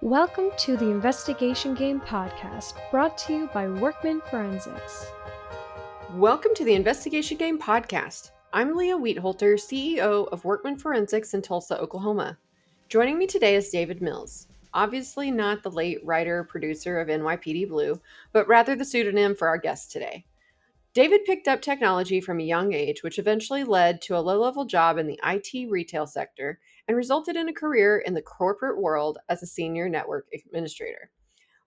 Welcome to the Investigation Game Podcast, brought to you by Workman Forensics. Welcome to the Investigation Game Podcast. I'm Leah Wheatholter, CEO of Workman Forensics in Tulsa, Oklahoma. Joining me today is David Mills, obviously not the late writer-producer of NYPD Blue, but rather the pseudonym for our guest today. David picked up technology from a young age, which eventually led to a low-level job in the IT retail sector and resulted in a career in the corporate world as a senior network administrator.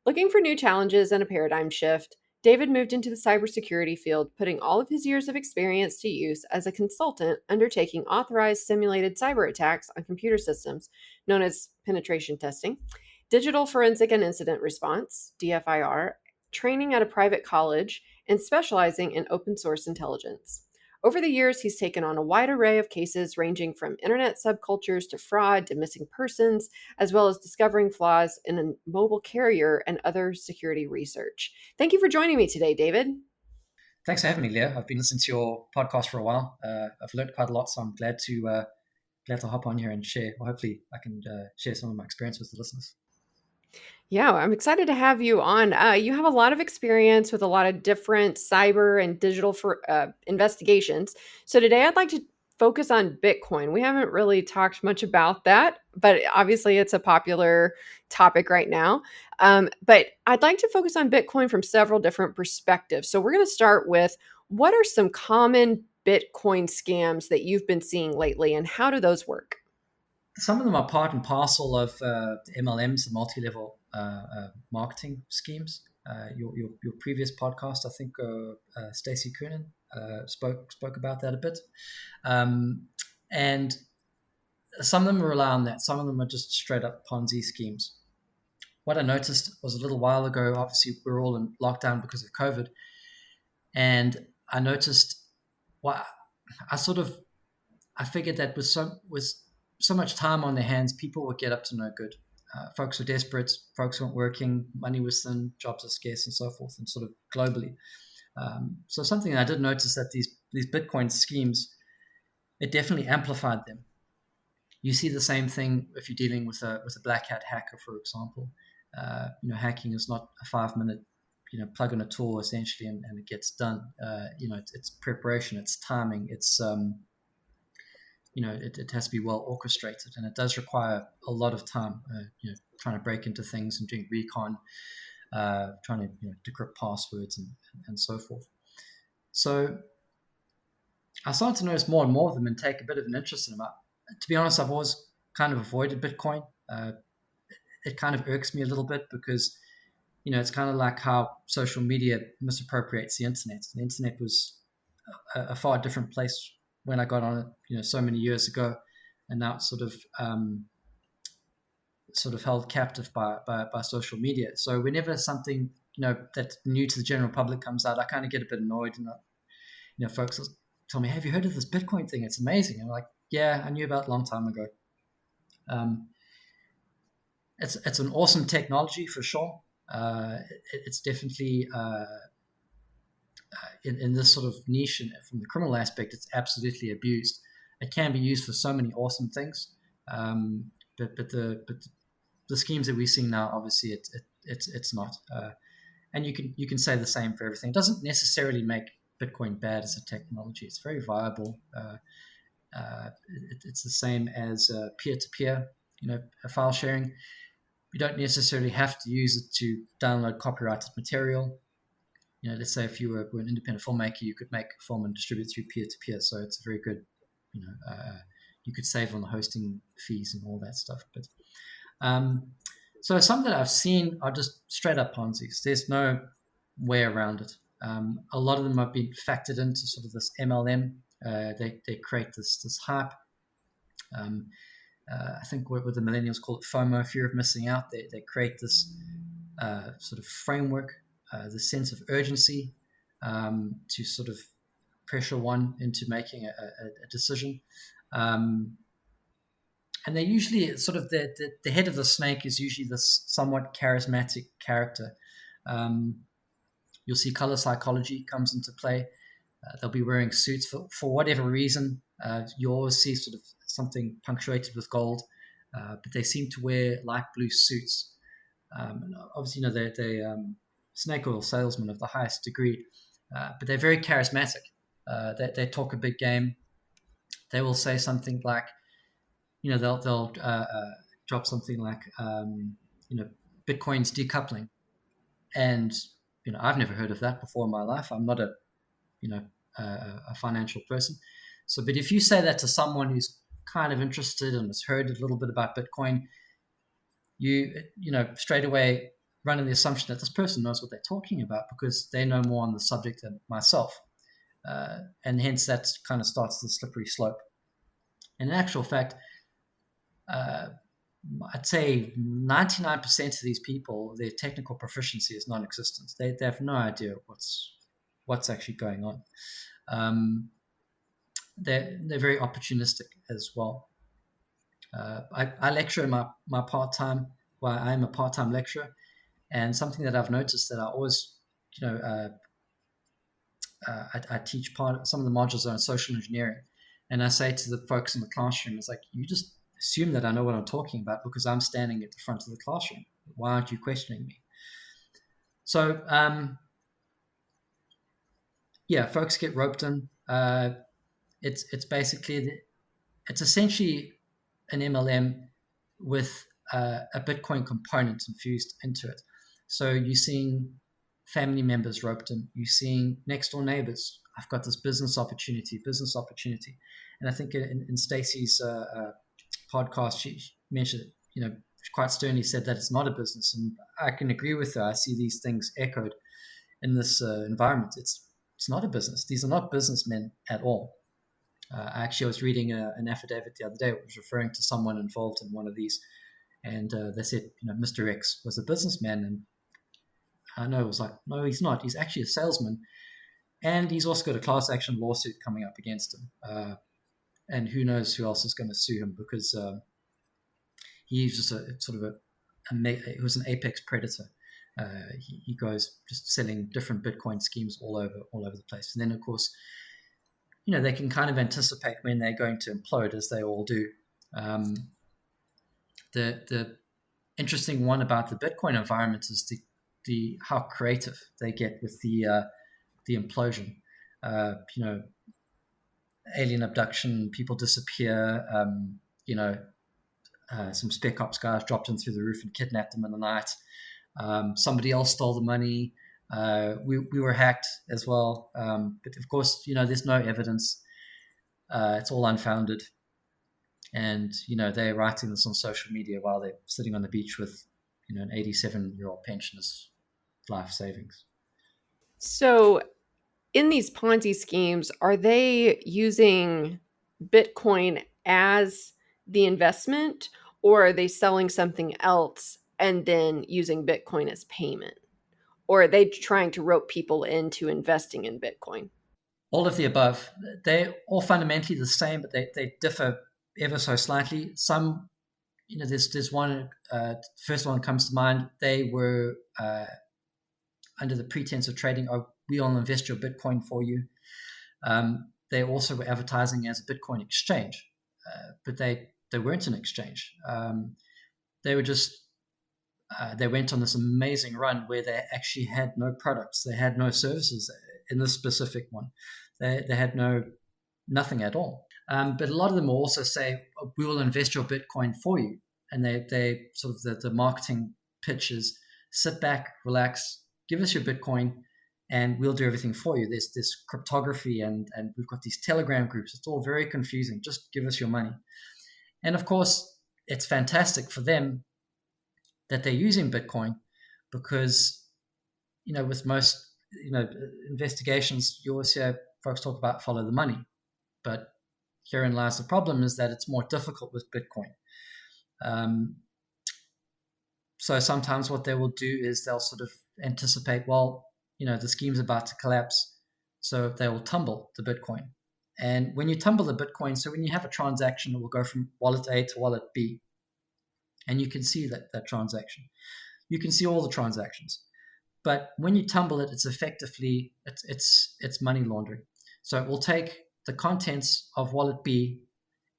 Looking for new challenges and a paradigm shift, David moved into the cybersecurity field, putting all of his years of experience to use as a consultant undertaking authorized simulated cyber attacks on computer systems, known as penetration testing, digital forensic and incident response, DFIR, training at a private college, and specializing in open source intelligence. Over the years, he's taken on a wide array of cases ranging from internet subcultures to fraud to missing persons, as well as discovering flaws in a mobile carrier and other security research. Thank you for joining me today, David. Thanks for having me, Leah. I've been listening to your podcast for a while. I've learned quite a lot, so I'm glad to hop on here and share. Well, hopefully, I can share some of my experience with the listeners. Yeah, I'm excited to have you on. You have a lot of experience with a lot of different cyber and digital investigations. So today I'd like to focus on Bitcoin. We haven't really talked much about that, but obviously it's a popular topic right now. But I'd like to focus on Bitcoin from several different perspectives. So we're going to start with what are some common Bitcoin scams that you've been seeing lately, and how do those work? Some of them are part and parcel of the MLMs, the multi-level marketing schemes. Your previous podcast, I think Stacey Koonin spoke about that a bit. And some of them rely on that. Some of them are just straight up Ponzi schemes. What I noticed was a little while ago, obviously we're all in lockdown because of COVID. And I noticed, I figured that with so much time on their hands, people would get up to no good. Folks were desperate, folks weren't working, money was thin, jobs are scarce, and so forth, and sort of globally. So something that I did notice that these Bitcoin schemes, it definitely amplified them. You see the same thing if you're dealing with a black hat hacker, for example. Hacking is not a 5-minute plug in a tool essentially and it gets done. It's preparation, it's timing, it's it has to be well orchestrated, and it does require a lot of time. Trying to break into things and doing recon, trying to decrypt passwords and so forth. So I started to notice more and more of them and take a bit of an interest in them. To be honest, I've always kind of avoided Bitcoin. It kind of irks me a little bit because it's kind of like how social media misappropriates the internet. The internet was a far different place when I got on it, so many years ago, and now it's sort of held captive by social media. So whenever something that's new to the general public comes out, I kind of get a bit annoyed, and folks tell me, "Have you heard of this Bitcoin thing? It's amazing." I'm like, "Yeah, I knew about it a long time ago." It's an awesome technology for sure. It's definitely in this sort of niche, and from the criminal aspect, it's absolutely abused. It can be used for so many awesome things, but the schemes that we're seeing now, obviously, it's not. And you can say the same for everything. It doesn't necessarily make Bitcoin bad as a technology. It's very viable. It's the same as peer-to-peer, file sharing. You don't necessarily have to use it to download copyrighted material. Let's say if you were an independent filmmaker, you could make a film and distribute through peer-to-peer. So it's a very good, you could save on the hosting fees and all that stuff. But so some that I've seen are just straight up Ponzi's. There's no way around it. A lot of them have been factored into sort of this MLM. They create this hype. I think what the millennials call it FOMO, fear of missing out. They create this sort of framework, the sense of urgency to sort of pressure one into making a decision. And they usually sort of the head of the snake is usually this somewhat charismatic character. You'll see color psychology comes into play. They'll be wearing suits for whatever reason. You always see sort of something punctuated with gold, but they seem to wear light blue suits. And obviously, they snake oil salesmen of the highest degree, but they're very charismatic. They talk a big game. They will say something like, they'll drop something like, Bitcoin's decoupling, and I've never heard of that before in my life. I'm not a financial person. So, but if you say that to someone who's kind of interested and has heard a little bit about Bitcoin, you straight away run in the assumption that this person knows what they're talking about because they know more on the subject than myself. And hence that kind of starts the slippery slope. In actual fact, I'd say 99% of these people, their technical proficiency is non-existent. They have no idea what's actually going on. They're very opportunistic as well. I lecture in my part-time. Well, I'm a part-time lecturer, and something that I've noticed that I always, I teach some of the modules on social engineering, and I say to the folks in the classroom, it's like, you just assume that I know what I'm talking about because I'm standing at the front of the classroom. Why aren't you questioning me? So, folks get roped in. It's basically, it's essentially an MLM with a Bitcoin component infused into it. So you're seeing family members roped in. You're seeing next door neighbors. I've got this business opportunity. And I think in Stacey's podcast, she mentioned, quite sternly said that it's not a business. And I can agree with her. I see these things echoed in this environment. It's not a business. These are not businessmen at all. I was reading an affidavit the other day, which was referring to someone involved in one of these. And they said, Mr. X was a businessman. And I know it was like, no, he's not. He's actually a salesman. And he's also got a class action lawsuit coming up against him. And who knows who else is going to sue him because he's just he was an apex predator. He goes just selling different Bitcoin schemes all over the place. And then, of course, they can kind of anticipate when they're going to implode, as they all do. The interesting one about the Bitcoin environment is the how creative they get with the implosion. Alien abduction, people disappear. Some spec ops guys dropped in through the roof and kidnapped them in the night. Somebody else stole the money. We were hacked as well. But of course, there's no evidence. It's all unfounded. And, they're writing this on social media while they're sitting on the beach with, an 87-year-old pensioner's life savings. So in these Ponzi schemes, are they using Bitcoin as the investment, or are they selling something else and then using Bitcoin as payment? Or are they trying to rope people into investing in Bitcoin? All of the above. They're all fundamentally the same, but they differ ever so slightly. Some, there's one, first one comes to mind. They were under the pretense of trading, we will invest your Bitcoin for you. They also were advertising as a Bitcoin exchange, but they weren't an exchange. They were just, they went on this amazing run where they actually had no products. They had no services in this specific one. They had nothing at all. But a lot of them will also say, we will invest your Bitcoin for you. And they sort of, the marketing pitch is, sit back, relax, give us your Bitcoin, and we'll do everything for you. There's this cryptography and we've got these Telegram groups. It's all very confusing. Just give us your money. And of course, it's fantastic for them that they're using Bitcoin because, with most, investigations, you always hear folks talk about follow the money. But herein lies the problem, is that it's more difficult with Bitcoin. So sometimes what they will do is they'll sort of anticipate, well, the scheme's about to collapse, so they will tumble the Bitcoin. And when you tumble the Bitcoin, so when you have a transaction, it will go from wallet A to wallet B. And you can see that transaction. You can see all the transactions. But when you tumble it, it's effectively, it's money laundering. So it will take the contents of wallet B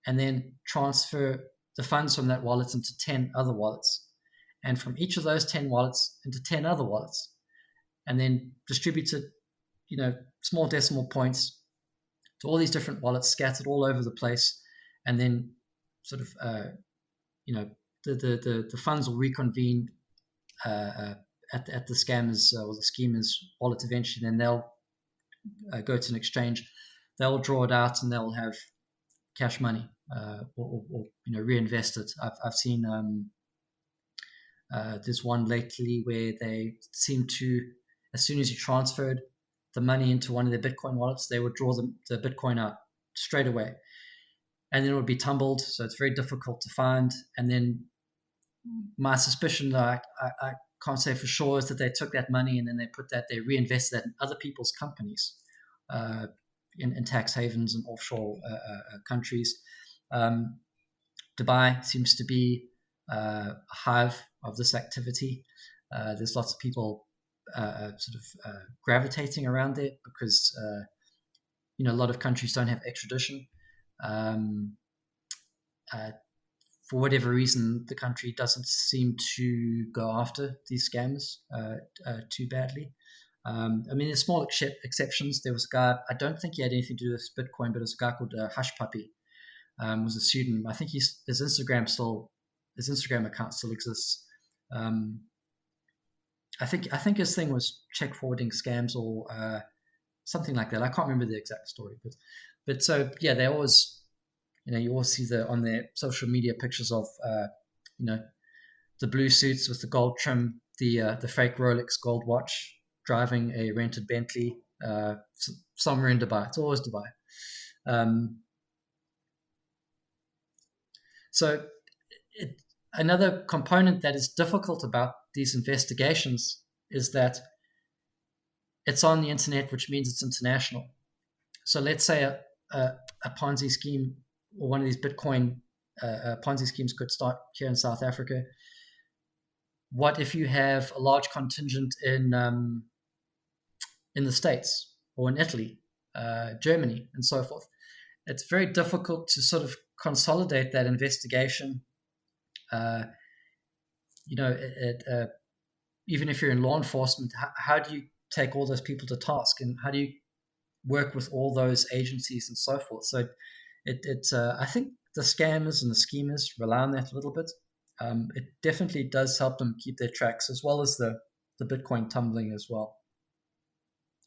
and then transfer the funds from that wallet into 10 other wallets. and from each of those 10 wallets into 10 other wallets, and then distributed, small decimal points to all these different wallets scattered all over the place, and then sort of, the funds will reconvene at the scammers or the schemers' wallet eventually. Then they'll go to an exchange, they'll draw it out, and they'll have cash money or reinvest it. I've seen there's one lately where they seem to, as soon as you transferred the money into one of their Bitcoin wallets, they would draw the Bitcoin out straight away, and then it would be tumbled, so it's very difficult to find. And then my suspicion, though, I can't say for sure, is that they took that money and then they reinvested that in other people's companies in tax havens and offshore countries. Dubai seems to be a hive of this activity. There's lots of people gravitating around there because a lot of countries don't have extradition. For whatever reason, the country doesn't seem to go after these scams too badly. There's small exceptions. There was a guy, I don't think he had anything to do with Bitcoin, but it was a guy called Hush Puppy. Was a pseudonym. I think his Instagram account still exists. I think his thing was check forwarding scams or something like that. I can't remember the exact story, but so yeah, they always, you always see on their social media pictures of the blue suits with the gold trim, the fake Rolex gold watch, driving a rented Bentley somewhere in Dubai. It's always Dubai. So another component that is difficult about these investigations is that it's on the internet, which means it's international. So let's say a Ponzi scheme or one of these Bitcoin Ponzi schemes could start here in South Africa. What if you have a large contingent in the States or in Italy, Germany, and so forth? It's very difficult to sort of consolidate that investigation. Even if you're in law enforcement, how do you take all those people to task, and how do you work with all those agencies and so forth? So I think the scammers and the schemers rely on that a little bit. It definitely does help them keep their tracks, as well as the Bitcoin tumbling as well.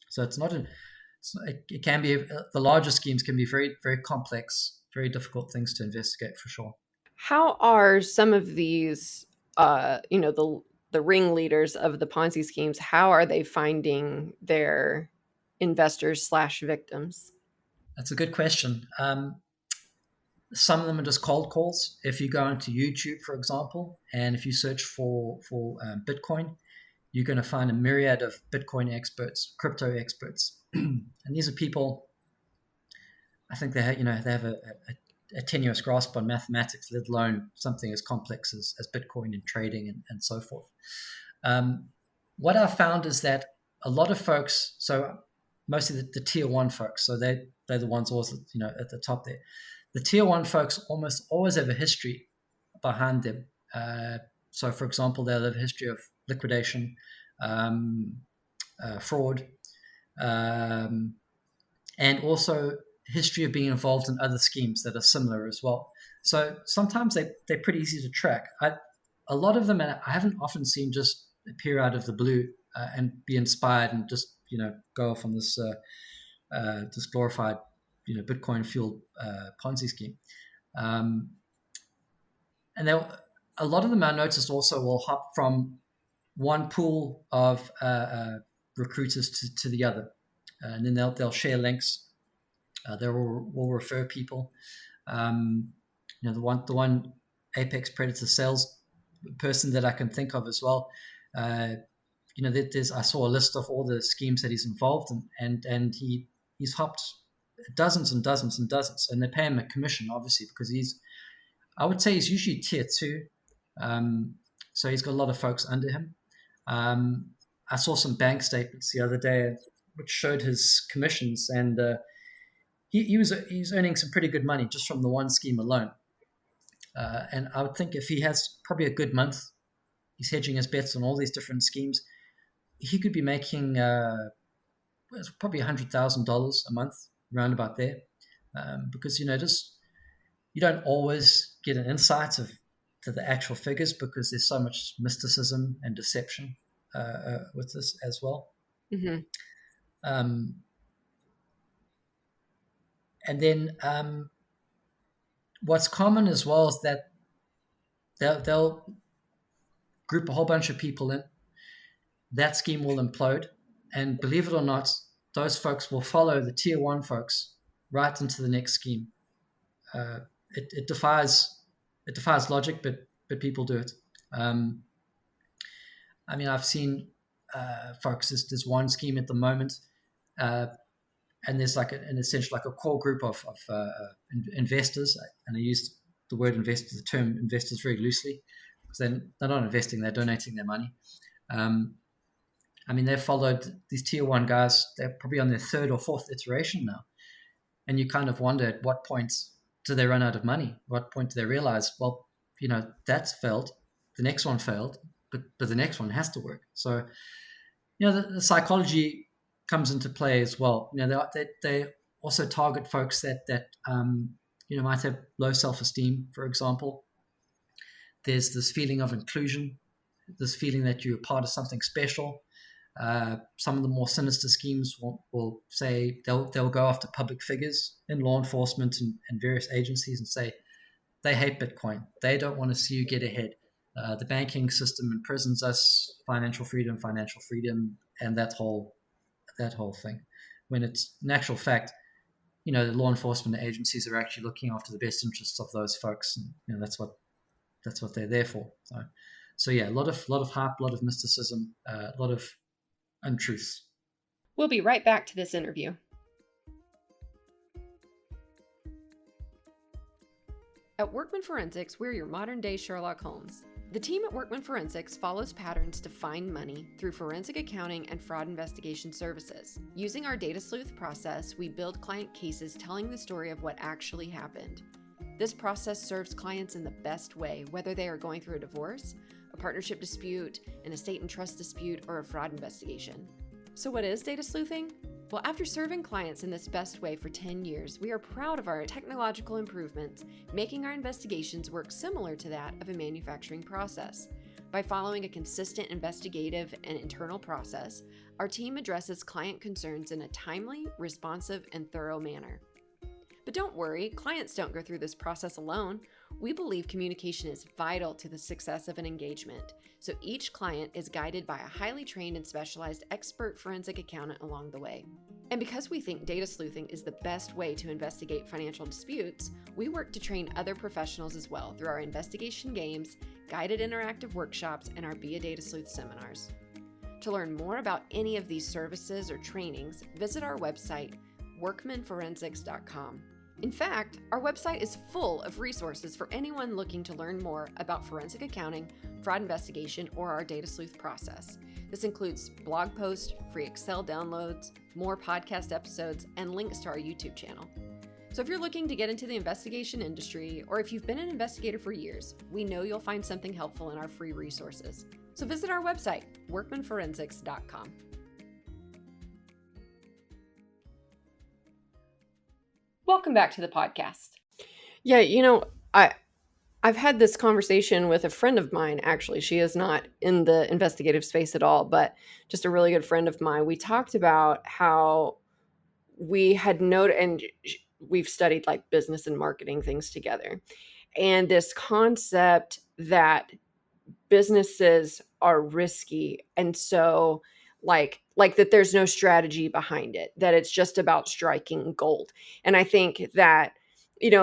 So it can be, the larger schemes can be very, very complex, very difficult things to investigate for sure. How are some of these, the ringleaders of the Ponzi schemes, how are they finding their investors / victims? That's a good question. Some of them are just cold calls. If you go into YouTube, for example, and if you search for Bitcoin, you're going to find a myriad of Bitcoin experts, crypto experts. And these are people, I think they have a tenuous grasp on mathematics, let alone something as complex as Bitcoin and trading and so forth. What I've found is that a lot of folks, so mostly the tier one folks, so they're the ones always at the top there. The tier one folks almost always have a history behind them. So, for example, they'll have a history of liquidation, fraud, and also history of being involved in other schemes that are similar as well. So sometimes they're pretty easy to track. A lot of them, I haven't often seen just appear out of the blue and be inspired and just go off on this glorified Bitcoin fueled Ponzi scheme. And a lot of them, I noticed, also will hop from one pool of recruiters to the other, and then they'll share links. They will refer people. The one Apex Predator sales person that I can think of as well. I saw a list of all the schemes that he's involved in, and he's hopped dozens and dozens and dozens, and they pay him a commission, obviously, because I would say he's usually tier 2. So he's got a lot of folks under him. I saw some bank statements the other day which showed his commissions, and he was earning some pretty good money just from the one scheme alone. And I would think if he has probably a good month, he's hedging his bets on all these different schemes. He could be making probably $100,000 a month, around about there, because just you don't always get an insight to the actual figures because there's so much mysticism and deception with this as well. Mm-hmm. And then what's common as well is that they'll group a whole bunch of people in. That scheme will implode. And believe it or not, those folks will follow the tier one folks right into the next scheme. It defies logic, but people do it. I've seen folks. There's one scheme at the moment, and there's essentially like a core group of investors, and I used the term investors very loosely because they're not investing; they're donating their money. They've followed these tier one guys. They're probably on their third or fourth iteration now, and you kind of wonder at what point do they run out of money? What point do they realize, well, that's failed, the next one failed, but the next one has to work. So, the psychology comes into play as well. They also target folks that might have low self-esteem, for example. There's this feeling of inclusion, this feeling that you're part of something special. Some of the more sinister schemes will say they'll go after public figures in law enforcement and various agencies and say they hate Bitcoin. They don't want to see you get ahead. The banking system imprisons us, financial freedom, and that whole thing. When it's in actual fact, the law enforcement agencies are actually looking after the best interests of those folks, and that's what they're there for. So yeah, a lot of hype, a lot of mysticism, a lot of untruths. We'll be right back to this interview. At Workman Forensics, we're your modern-day Sherlock Holmes. The team at Workman Forensics follows patterns to find money through forensic accounting and fraud investigation services. Using our data sleuth process, we build client cases telling the story of what actually happened. This process serves clients in the best way, whether they are going through a divorce, a partnership dispute, an estate and trust dispute, or a fraud investigation. So what is data sleuthing? Well, after serving clients in this best way for 10 years, we are proud of our technological improvements, making our investigations work similar to that of a manufacturing process. By following a consistent investigative and internal process, our team addresses client concerns in a timely, responsive, and thorough manner. But don't worry, clients don't go through this process alone. We believe communication is vital to the success of an engagement, so each client is guided by a highly trained and specialized expert forensic accountant along the way. And because we think data sleuthing is the best way to investigate financial disputes, we work to train other professionals as well through our investigation games, guided interactive workshops, and our Be a Data Sleuth seminars. To learn more about any of these services or trainings, visit our website, workmanforensics.com. In fact, our website is full of resources for anyone looking to learn more about forensic accounting, fraud investigation, or our data sleuth process. This includes blog posts, free Excel downloads, more podcast episodes, and links to our YouTube channel. So if you're looking to get into the investigation industry, or if you've been an investigator for years, we know you'll find something helpful in our free resources. So visit our website, workmanforensics.com. Welcome back to the podcast. Yeah, I've had this conversation with a friend of mine, actually. She is not in the investigative space at all, but just a really good friend of mine. We talked about how we had noted, and we've studied like business and marketing things together, and this concept that businesses are risky. And so like that there's no strategy behind it, that it's just about striking gold. And I think that,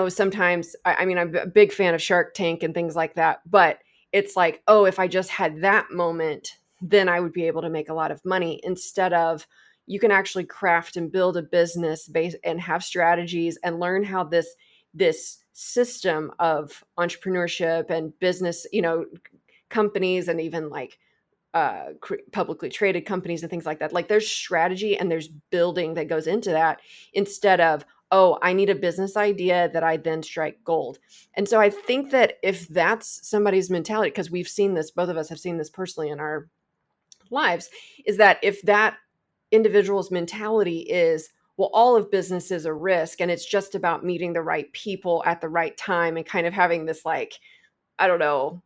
sometimes, I'm a big fan of Shark Tank and things like that, but it's like, oh, if I just had that moment, then I would be able to make a lot of money, instead of you can actually craft and build a business base and have strategies and learn how this system of entrepreneurship and business, companies and even like publicly traded companies and things like that. Like there's strategy and there's building that goes into that, instead of, oh, I need a business idea that I then strike gold. And so I think that if that's somebody's mentality, because we've seen this, both of us have seen this personally in our lives, is that if that individual's mentality is, well, all of business is a risk and it's just about meeting the right people at the right time and kind of having this, like, I don't know,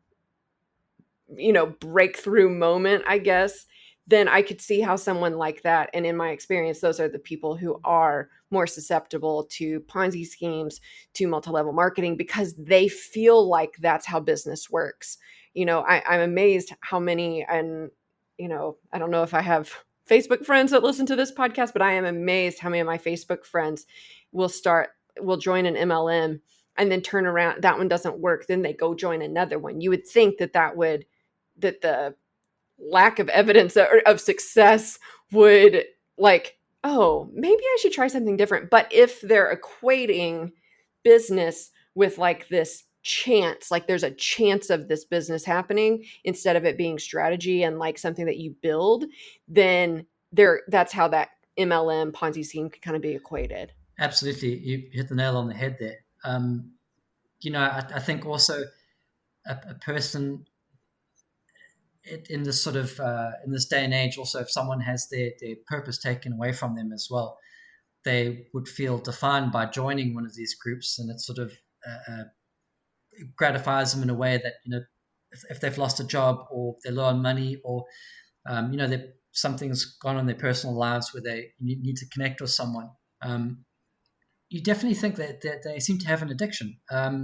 breakthrough moment, I guess, then I could see how someone like that, and in my experience, those are the people who are more susceptible to Ponzi schemes, to multi-level marketing, because they feel like that's how business works. I'm amazed how many, and, I don't know if I have Facebook friends that listen to this podcast, but I am amazed how many of my Facebook friends will join an MLM and then turn around. That one doesn't work. Then they go join another one. You would think that the lack of evidence of success would, like, oh, maybe I should try something different. But if they're equating business with like this chance, like there's a chance of this business happening instead of it being strategy and like something that you build, then that's how that MLM Ponzi scheme can kind of be equated. Absolutely. You hit the nail on the head there. I think also a person in this sort of in this day and age, also if someone has their purpose taken away from them as well, they would feel defined by joining one of these groups, and it sort of gratifies them in a way that, if they've lost a job or they're low on money, or something's gone on in their personal lives where they need to connect with someone, you definitely think that they seem to have an addiction. I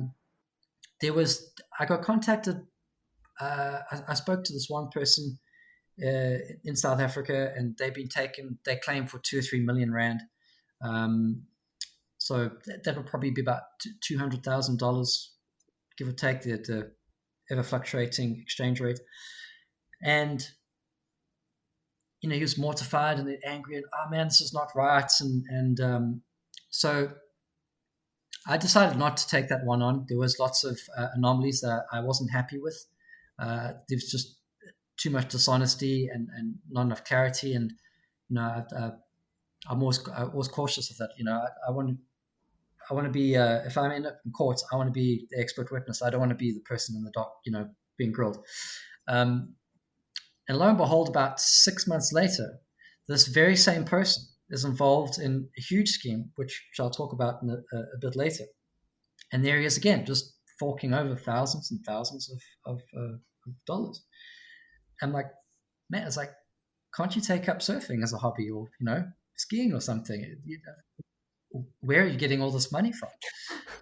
got contacted. I spoke to this one person in South Africa, and they've been they claim for 2 or 3 million rand. So that would probably be about $200,000, give or take, the ever fluctuating exchange rate. And, he was mortified and angry, and, oh man, this is not right. And so I decided not to take that one on. There was lots of anomalies that I wasn't happy with. There was just too much dishonesty and not enough clarity. And, I'm always cautious of that. I want to be, if I'm in court, I want to be the expert witness. I don't want to be the person in the dock, being grilled. And lo and behold, about 6 months later, this very same person is involved in a huge scheme, which I'll talk about in a bit later. And there he is again, just forking over thousands and thousands of dollars. I'm like, man, it's like, can't you take up surfing as a hobby, or, skiing or something? Where are you getting all this money from?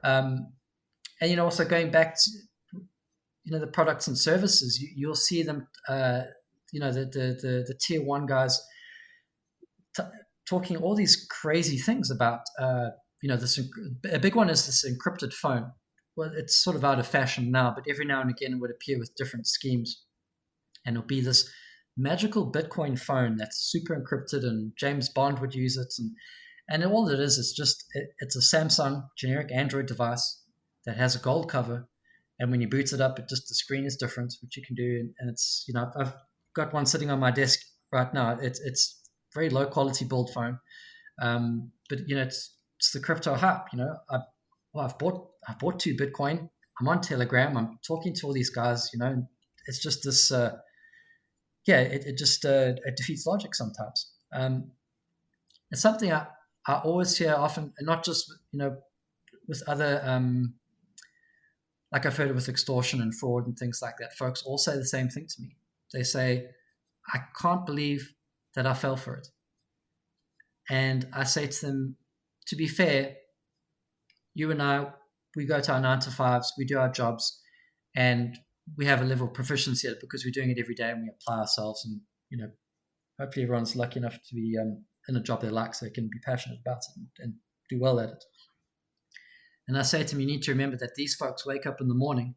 And, also going back to, the products and services, you'll see them, the tier one guys talking all these crazy things about, this. A big one is this encrypted phone. Well, it's sort of out of fashion now, but every now and again it would appear with different schemes, and it'll be this magical Bitcoin phone that's super encrypted, and James Bond would use it, and all it is just it's a Samsung generic Android device that has a gold cover, and when you boot it up, the screen is different, which you can do, and it's, I've got one sitting on my desk right now. It's very low quality build phone, but it's the crypto hype. I've bought 2 Bitcoin. I'm on Telegram. I'm talking to all these guys. And it's just this. It defeats logic sometimes. It's something I always hear often, and not just with other like I've heard it with extortion and fraud and things like that. Folks all say the same thing to me. They say, I can't believe that I fell for it. And I say to them, to be fair, you and I, we go to our 9-to-5s, we do our jobs, and we have a level of proficiency at it because we're doing it every day, and we apply ourselves. And, hopefully everyone's lucky enough to be in a job they like, so they can be passionate about it and do well at it. And I say to them, you need to remember that these folks wake up in the morning,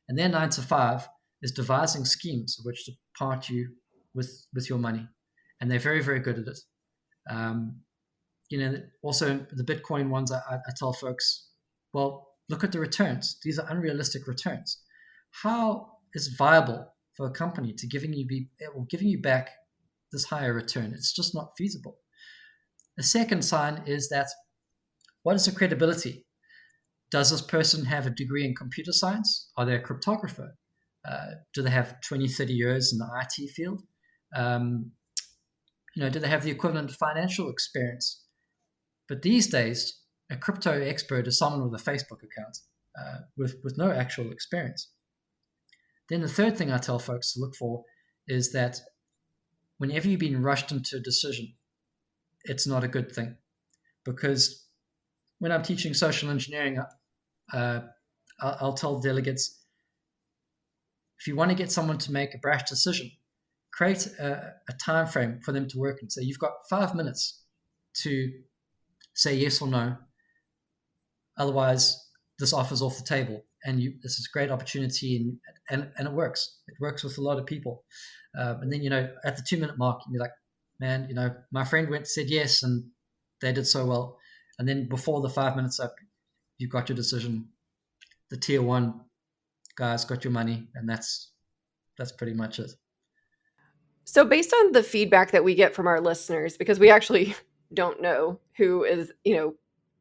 and their 9-to-5 is devising schemes of which to part you with your money. And they're very, very good at it. Also the Bitcoin ones, I tell folks, well, look at the returns. These are unrealistic returns. How is it viable for a company to giving you back this higher return? It's just not feasible. The second sign is that, what is the credibility? Does this person have a degree in computer science? Are they a cryptographer? Do they have 20, 30 years in the IT field? Do they have the equivalent financial experience? But these days, a crypto expert is someone with a Facebook account with no actual experience. Then the third thing I tell folks to look for is that whenever you've been rushed into a decision, it's not a good thing. Because when I'm teaching social engineering, I'll tell delegates, if you want to get someone to make a brash decision, create a time frame for them to work in. So you've got 5 minutes to say yes or no. Otherwise, this offer's off the table. And this is a great opportunity, and it works. It works with a lot of people. And then, at the 2-minute mark, you're like, man, my friend said yes, and they did so well. And then before the 5 minutes up, you've got your decision. The tier 1 guys got your money, and that's pretty much it. So based on the feedback that we get from our listeners, because we actually don't know who is,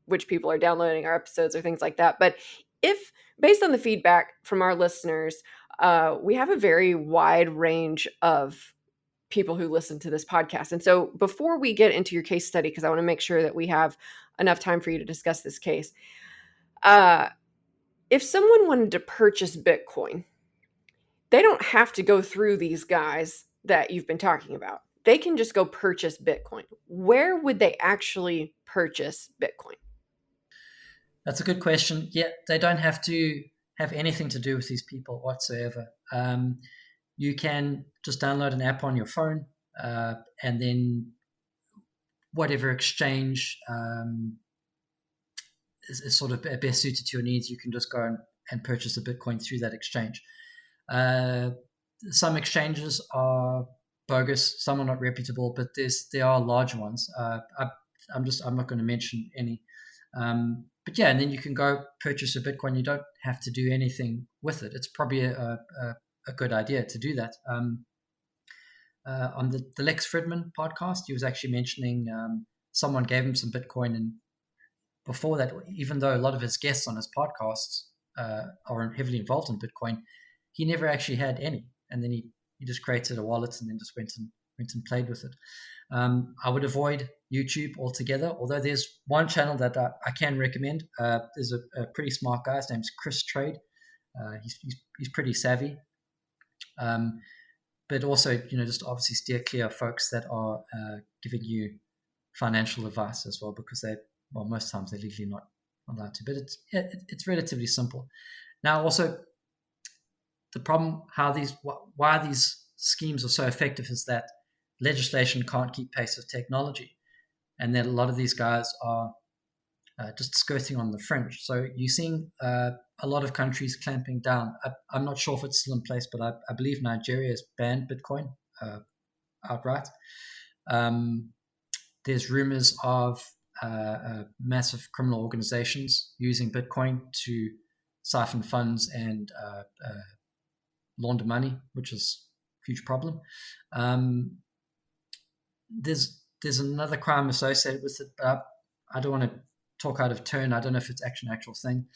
which people are downloading our episodes or things like that. But if based on the feedback from our listeners, we have a very wide range of people who listen to this podcast. And so before we get into your case study, because I want to make sure that we have enough time for you to discuss this case, if someone wanted to purchase Bitcoin, they don't have to go through these guys that you've been talking about. They can just go purchase Bitcoin. Where would they actually purchase Bitcoin? That's a good question. Yeah, they don't have to have anything to do with these people whatsoever. You can just download an app on your phone, and then whatever exchange is sort of best suited to your needs, you can just go and purchase a Bitcoin through that exchange. Some exchanges are bogus, some are not reputable, but there are large ones. I'm not going to mention any. But yeah, and then you can go purchase a Bitcoin. You don't have to do anything with it. It's probably a good idea to do that. On the Lex Fridman podcast, he was actually mentioning someone gave him some Bitcoin, and before that, even though a lot of his guests on his podcasts are heavily involved in Bitcoin, he never actually had any. And then he just created a wallet and then just went and played with it. I would avoid YouTube altogether, although there's one channel that I can recommend. There's a pretty smart guy. His name's Chris Trade. He's pretty savvy. But also, just obviously steer clear of folks that are giving you financial advice as well, because most times they're legally not allowed to. But it's relatively simple. Now, also, the problem why these schemes are so effective is that legislation can't keep pace with technology, and that a lot of these guys are just skirting on the fringe. So you're seeing a lot of countries clamping down. I'm not sure if it's still in place, but I believe Nigeria has banned Bitcoin outright. There's rumors of massive criminal organizations using Bitcoin to siphon funds and launder money, which is a huge problem. There's another crime associated with it, but I don't want to talk out of turn. I don't know if it's actually an actual thing,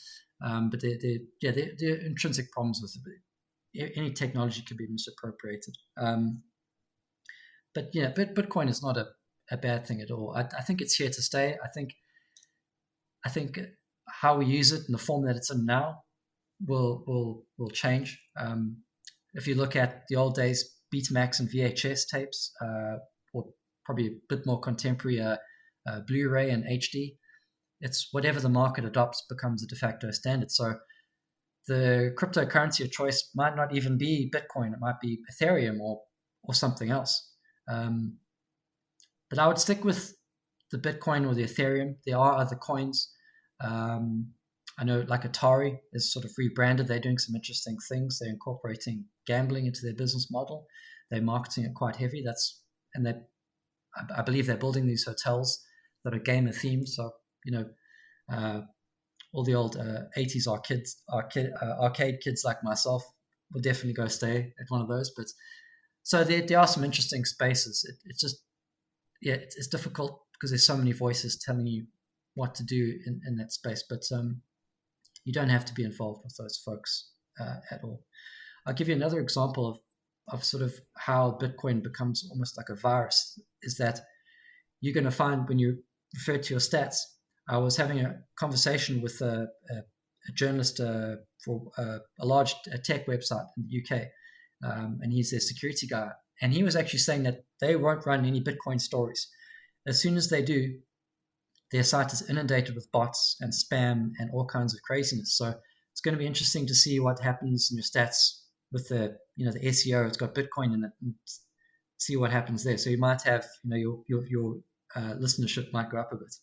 but there are intrinsic problems with it. Any technology can be misappropriated. But Bitcoin is not a bad thing at all. I think it's here to stay. I think how we use it in the form that it's in now will change. If you look at the old days, Betamax and VHS tapes, or probably a bit more contemporary Blu-ray and HD, it's whatever the market adopts becomes a de facto standard. So the cryptocurrency of choice might not even be Bitcoin. It might be Ethereum or something else. But I would stick with the Bitcoin or the Ethereum. There are other coins. I know like Atari is sort of rebranded. They're doing some interesting things. They're incorporating gambling into their business model. They're marketing it quite heavy. I believe they're building these hotels that are gamer themed. So, all the old 80s arcade kids like myself will definitely go stay at one of those. But so there are some interesting spaces. It's just, it's difficult because there's so many voices telling you what to do in that space. But you don't have to be involved with those folks at all. I'll give you another example of sort of how Bitcoin becomes almost like a virus, is that you're going to find when you refer to your stats. I was having a conversation with a journalist for a large tech website in the UK, and he's their security guy. And he was actually saying that they won't run any Bitcoin stories. As soon as they do, their site is inundated with bots and spam and all kinds of craziness. So it's going to be interesting to see what happens in your stats with the SEO. It's got Bitcoin in it, and see what happens there. So you might have, your listenership might go up a bit.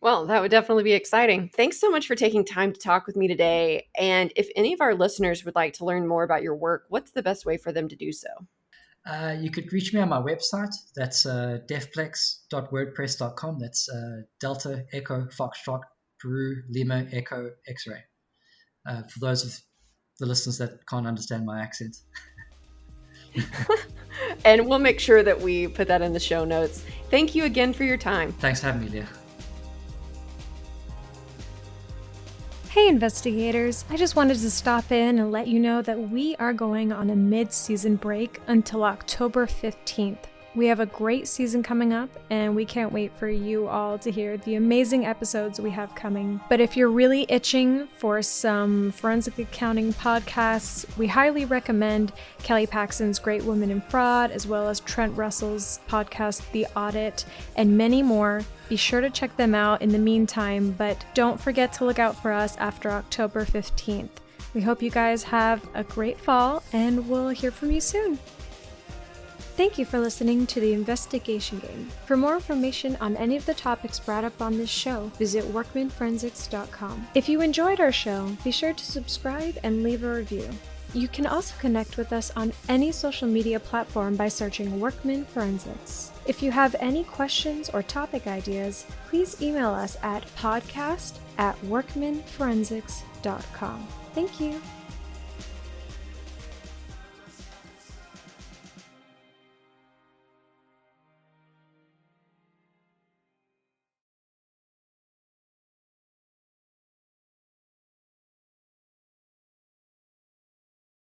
Well, that would definitely be exciting. Thanks so much for taking time to talk with me today. And if any of our listeners would like to learn more about your work, what's the best way for them to do so? You could reach me on my website. That's defplex.wordpress.com. That's Delta Echo Foxtrot Peru Lima Echo X-ray. For those of the listeners that can't understand my accent. And we'll make sure that we put that in the show notes. Thank you again for your time. Thanks for having me, Leah. Hey investigators, I just wanted to stop in and let you know that we are going on a mid-season break until October 15th. We have a great season coming up, and we can't wait for you all to hear the amazing episodes we have coming. But if you're really itching for some forensic accounting podcasts, we highly recommend Kelly Paxton's Great Women in Fraud, as well as Trent Russell's podcast, The Audit, and many more. Be sure to check them out in the meantime, but don't forget to look out for us after October 15th. We hope you guys have a great fall, and we'll hear from you soon. Thank you for listening to The Investigation Game. For more information on any of the topics brought up on this show, visit workmanforensics.com. If you enjoyed our show, be sure to subscribe and leave a review. You can also connect with us on any social media platform by searching Workman Forensics. If you have any questions or topic ideas, please email us at podcast@workmanforensics.com. Thank you.